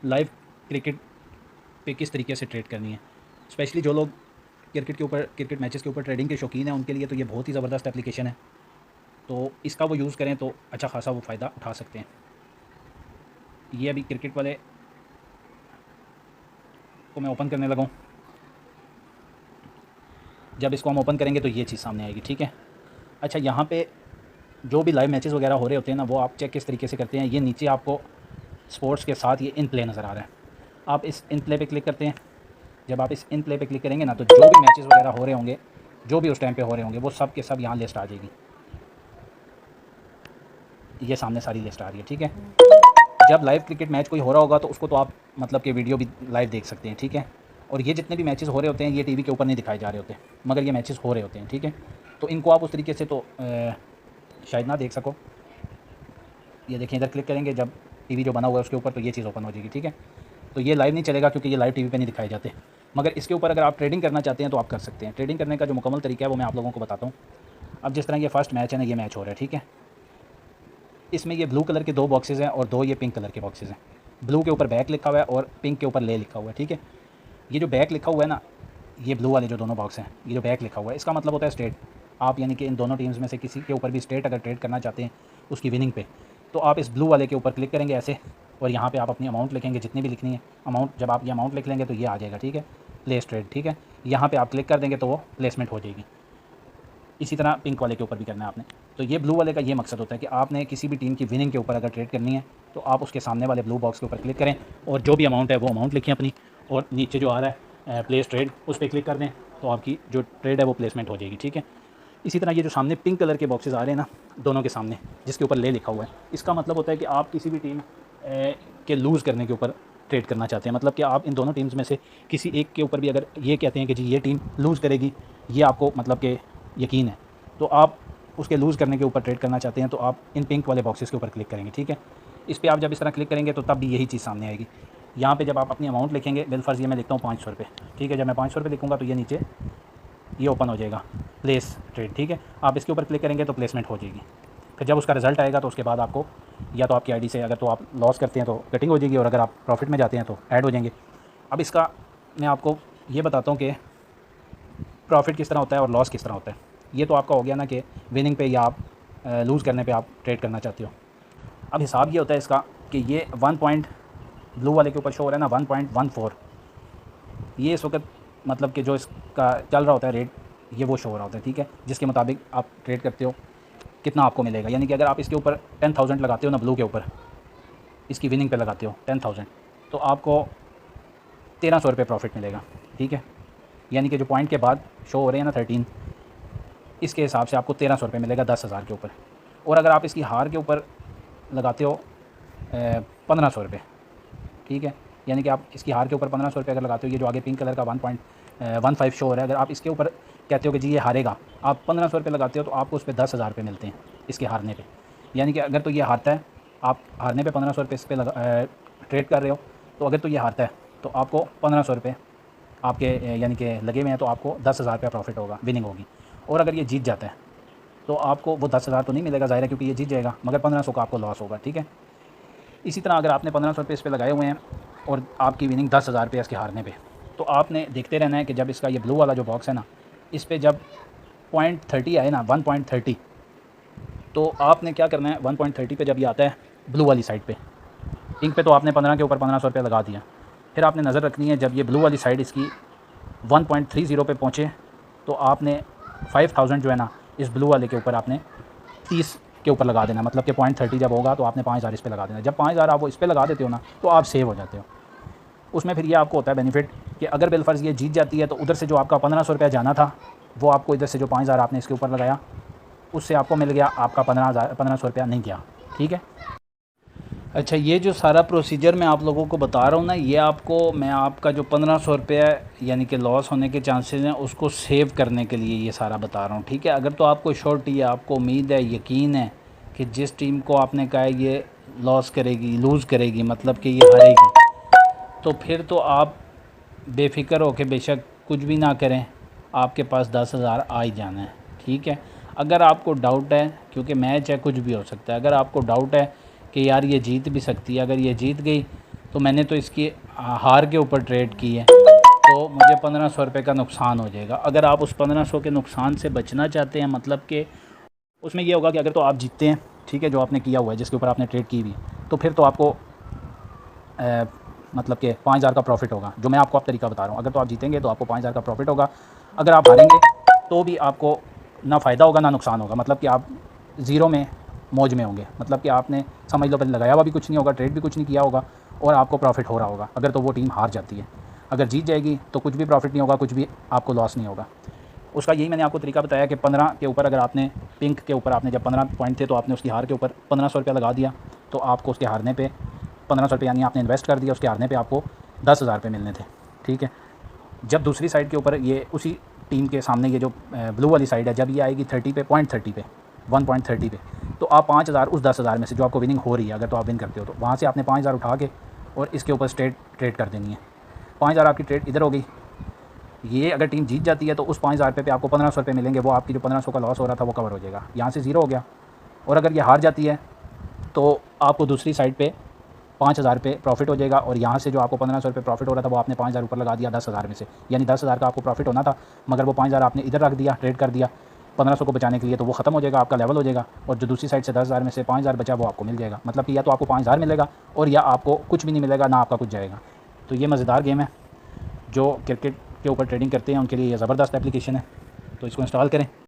Live cricket पे किस तरीके से ट्रेड करनी है। स्पेशली जो लोग क्रिकेट मैचेस के ऊपर ट्रेडिंग के शौकीन हैं उनके लिए तो ये बहुत ही ज़बरदस्त एप्लीकेशन है। तो इसका वो यूज़ करें तो अच्छा खासा वो फ़ायदा उठा सकते हैं। ये अभी क्रिकेट वाले को मैं ओपन करने लगा हूँ। जब इसको हम ओपन करेंगे तो ये चीज़ सामने आएगी, ठीक है। अच्छा, यहाँ पे जो भी लाइव मैचेस वगैरह हो रहे होते हैं ना, वो आप चेक किस तरीके से करते हैं। ये नीचे आपको स्पोर्ट्स के साथ ये इन प्ले नज़र आ रहा है। आप इस इन प्ले पे क्लिक करते हैं। जब आप इस इन प्ले पे क्लिक करेंगे ना, तो जो भी मैचेस वगैरह हो रहे होंगे, जो भी उस टाइम पे हो रहे होंगे, वो सब के सब यहाँ लिस्ट आ जाएगी। ये सामने सारी लिस्ट आ रही है, ठीक है। जब लाइव क्रिकेट मैच कोई हो रहा होगा तो उसको तो आप मतलब कि वीडियो भी लाइव देख सकते हैं, ठीक है। और ये जितने भी मैचेस हो रहे होते हैं ये टीवी के ऊपर नहीं दिखाए जा रहे होते, मगर ये मैचेस हो रहे होते हैं, ठीक है। तो इनको आप उस तरीके से तो शायद ना देख सको। ये देखें, इधर क्लिक करेंगे जब टीवी जो बना हुआ है उसके ऊपर, तो ये चीज़ ओपन हो जाएगी, ठीक है। तो ये लाइव नहीं चलेगा क्योंकि ये लाइव टीवी पे नहीं दिखाए जाते, मगर इसके ऊपर अगर आप ट्रेडिंग करना चाहते हैं तो आप कर सकते हैं। ट्रेडिंग करने का जो मुकम्मल तरीका है वो मैं आप लोगों को बताता हूँ। अब जिस तरह ये फर्स्ट मैच है ना, ये मैच हो रहा है, ठीक है। इसमें ये ब्लू कलर के 2 बॉक्सेज़ हैं और 2 ये पिंक कलर के बॉक्सेज़ हैं। ब्लू के ऊपर बैक लिखा हुआ है और पिंक के ऊपर ले लिखा हुआ है, ठीक है। ये जो बैक लिखा हुआ है ना, ये ब्लू वाले जो दोनों बॉक्स हैं, ये जो बैक लिखा हुआ है, इसका मतलब होता है स्टेट। आप यानी कि इन दोनों टीम्स में से किसी के ऊपर भी स्टेट अगर ट्रेड करना चाहते हैं उसकी विनिंग पे, तो आप इस ब्लू वाले के ऊपर क्लिक करेंगे ऐसे, और यहाँ पे आप अपनी अमाउंट लिखेंगे जितनी भी लिखनी है अमाउंट। जब आप ये अमाउंट लिख लेंगे तो ये आ जाएगा, ठीक है, प्लेस ट्रेड, ठीक है। यहाँ पे आप क्लिक कर देंगे तो वो प्लेसमेंट हो जाएगी। इसी तरह पिंक वाले के ऊपर भी करना है आपने। तो ये ब्लू वाले का ये मकसद होता है कि आपने किसी भी टीम की विनिंग के ऊपर अगर ट्रेड करनी है तो आप उसके सामने वाले ब्लू बॉक्स के ऊपर क्लिक करें और जो भी अमाउंट है वो अमाउंट लिखें अपनी, और नीचे जो आ रहा है प्लेस ट्रेड, उस पर क्लिक कर दें तो आपकी जो ट्रेड है वो प्लेसमेंट हो जाएगी, ठीक है। इसी तरह ये जो सामने पिंक कलर के बॉक्सेस आ रहे हैं ना, दोनों के सामने, जिसके ऊपर ले लिखा हुआ है, इसका मतलब होता है कि आप किसी भी टीम के लूज़ करने के ऊपर ट्रेड करना चाहते हैं। मतलब कि आप इन दोनों टीम्स में से किसी एक के ऊपर भी अगर ये कहते हैं कि जी ये टीम लूज़ करेगी, ये आपको मतलब कि यकीन है, तो आप उसके लूज़ करने के ऊपर ट्रेड करना चाहते हैं तो आप इन पिंक वाले बॉक्सेस के ऊपर क्लिक करेंगे, ठीक है। इस पर आप जब इस तरह क्लिक करेंगे तो तब भी यही चीज़ सामने आएगी। यहाँ पे जब आप अपनी अमाउंट लिखेंगे, बिलफर्ज़ ये मैं लिखता हूँ 500 रुपये, ठीक है। जब मैं 500 रुपये लिखूँगा तो ये नीचे ये ओपन हो जाएगा प्लेस ट्रेड, ठीक है। आप इसके ऊपर क्लिक करेंगे तो प्लेसमेंट हो जाएगी। फिर जब उसका रिज़ल्ट आएगा तो उसके बाद आपको या तो आपकी आईडी से, अगर तो आप लॉस करते हैं तो कटिंग हो जाएगी, और अगर आप प्रॉफिट में जाते हैं तो ऐड हो जाएंगे। अब इसका मैं आपको ये बताता हूँ कि प्रॉफिट किस तरह होता है और लॉस किस तरह होता है। ये तो आपका हो गया ना कि विनिंग पे या आप लूज़ करने पे आप ट्रेड करना चाहते हो। अब हिसाब ये होता है इसका कि ये 1 पॉइंट ब्लू वाले के ऊपर शो हो रहा है ना, 1.14, ये इस वक्त मतलब कि जो इसका चल रहा होता है रेट, ये वो शो हो रहा होता है, ठीक है। जिसके मुताबिक आप ट्रेड करते हो कितना आपको मिलेगा। यानी कि अगर आप इसके ऊपर 10,000 लगाते हो ना, ब्लू के ऊपर इसकी विनिंग पे लगाते हो 10,000, तो आपको 1300 रुपये प्रॉफिट मिलेगा, ठीक है। यानी कि जो पॉइंट के बाद शो हो रहे हैं ना 13, इसके हिसाब से आपको 1300 रुपये मिलेगा 10,000 के ऊपर। और अगर आप इसकी हार के ऊपर लगाते हो 1500 रुपये, ठीक है। यानी कि आप इसकी हार के ऊपर 1500 रुपये अगर लगाते हो, ये जो आगे पिंक कलर का 1.15 शो हो रहा है, अगर आप इसके ऊपर कहते हो कि जी ये हारेगा, आप 1500 रुपये लगाते हो तो आपको उस पर 10,000 रुपये मिलते हैं इसके हारने पे। यानी कि अगर तो ये हारता है, आप हारने पे 1500 रुपये इस पर ट्रेड कर रहे हो, तो अगर तो ये हारता है तो आपको 1500 रुपये आपके यानी कि लगे हुए हैं, तो आपको 10,000 रुपया प्रॉफिट होगा, विनिंग होगी। और अगर ये जीत जाता है तो आपको वो 10,000 तो नहीं मिलेगा ज़ाहिर है, क्योंकि ये जीत जाएगा, मगर 1500 का आपको लॉस होगा, ठीक है। इसी तरह अगर आपने 1500 रुपये इस पर लगाए हुए हैं और आपकी विनिंग 10,000 रुपये इसके हारने पे, तो आपने देखते रहना है कि जब इसका ये ब्लू वाला जो बॉक्स है ना, इस पर जब 0.30 आए ना, 1.30, तो आपने क्या करना है, 1.30 पे जब ये आता है ब्लू वाली साइड पे, पिंक पे तो आपने 15 के ऊपर 1500 रुपये लगा दिया। फिर आपने नज़र रखनी है जब ये ब्लू वाली साइड इसकी 1.30 पे पहुँचे, तो आपने 5000 जो है ना इस ब्लू वाले के ऊपर आपने 30 के ऊपर लगा देना। मतलब कि 0.30 जब होगा तो आपने 5000 इस पर लगा देना। जब 5000 आप वो इस पर लगा देते हो ना, तो आप सेव हो जाते हो। उसमें फिर ये आपको होता है बेनिफिट कि अगर बिलफर्ज़ ये जीत जाती है तो उधर से जो आपका 1500 रुपया जाना था, वो आपको इधर से जो 5000 आपने इसके ऊपर लगाया, उससे आपको मिल गया, आपका 1500 रुपया नहीं गया, ठीक है। अच्छा, ये जो सारा प्रोसीजर मैं आप लोगों को बता रहा हूँ ना, ये आपको मैं आपका जो 1500 रुपये यानी कि लॉस होने के चांसेस हैं उसको सेव करने के लिए ये सारा बता रहा हूँ, ठीक है। अगर तो आपको श्योरिटी है, आपको उम्मीद है, यकीन है कि जिस टीम को आपने कहा है ये लॉस करेगी, लूज़ करेगी, मतलब कि ये हारेगी, तो फिर तो आप बेफ़िक्र हो के बेशक कुछ भी ना करें, आपके पास 10,000 आ ही जाना है, ठीक है। अगर आपको डाउट है, क्योंकि मैच है, कुछ भी हो सकता है, अगर आपको डाउट है कि यार ये जीत भी सकती है, अगर ये जीत गई तो मैंने तो इसकी हार के ऊपर ट्रेड की है, तो मुझे 1500 रुपये का नुकसान हो जाएगा। अगर आप उस 1500 के नुकसान से बचना चाहते हैं, मतलब कि उसमें ये होगा कि अगर तो आप जीतते हैं, ठीक है, जो आपने किया हुआ है, जिसके ऊपर आपने ट्रेड की हुई, तो फिर तो आपको मतलब कि 5000 का प्रॉफिट होगा, जो मैं आपको अब तरीका बता रहा हूँ। अगर तो आप जीतेंगे तो आपको 5000 का प्रॉफिट होगा, अगर आप हारेंगे तो भी आपको ना फ़ायदा होगा ना नुकसान होगा, मतलब कि आप ज़ीरो में मौज में होंगे। मतलब कि आपने समझ लो पहले लगाया हुआ भी कुछ नहीं होगा, ट्रेड भी कुछ नहीं किया होगा और आपको प्रॉफिट हो रहा होगा। अगर तो वो टीम हार जाती है, अगर जीत जाएगी तो कुछ भी प्रॉफिट नहीं होगा, कुछ भी आपको लॉस नहीं होगा। उसका यही मैंने आपको तरीका बताया कि 15 के ऊपर अगर आपने पिंक के ऊपर आपने जब 15 पॉइंट थे तो आपने उसकी हार के ऊपर 1500 रुपया लगा दिया, तो आपको उसके हारने पे 1500 रुपये यानी आपने इन्वेस्ट कर दिया, उसके हारने पे आपको 10,000 रुपये मिलने थे, ठीक है। जब दूसरी साइड के ऊपर ये उसी टीम के सामने ये जो ब्लू वाली साइड है, जब ये आएगी 30 पे, 0.30 पे, 1.30 पे, तो आप 5000 उस 10,000 में से जो आपको विनिंग हो रही है, अगर तो आप विन करते हो तो वहाँ से आपने 5000 उठा के और इसके ऊपर स्ट्रेट ट्रेड कर देनी है। 5000 आपकी ट्रेड इधर हो गई। ये अगर टीम जीत जाती है तो उस 5000 रुपये पे आपको 1500 रुपये मिलेंगे, वो आपकी जो 1500 का लॉस हो रहा था वो कवर हो जाएगा, यहाँ से ज़ीरो हो गया। और अगर ये हार जाती है तो आपको दूसरी साइड पे 5000 रुपये प्रॉफिट हो जाएगा, और यहाँ से जो आपको 1500 रुपये प्रॉफिट हो रहा था वो आपने 5000 ऊपर लगा दिया 10,000 में से, यानी 10,000 का आपको प्रॉफिट होना था, मगर वो 5000 आपने इधर रख दिया, ट्रेड कर दिया 1500 को बचाने के लिए, तो वो ख़त्म हो जाएगा, आपका लेवल हो जाएगा, और जो दूसरी साइड से 10,000 में से 5000 बचा वो आपको मिल जाएगा। मतलब कि या तो आपको 5000 मिलेगा और या आपको कुछ भी नहीं मिलेगा, ना आपका कुछ जाएगा। तो ये मज़ेदार गेम है, जो क्रिकेट के ऊपर ट्रेडिंग करते हैं उनके लिए ये ज़बरदस्त एप्लीकेशन है, तो इसको इंस्टॉल करें।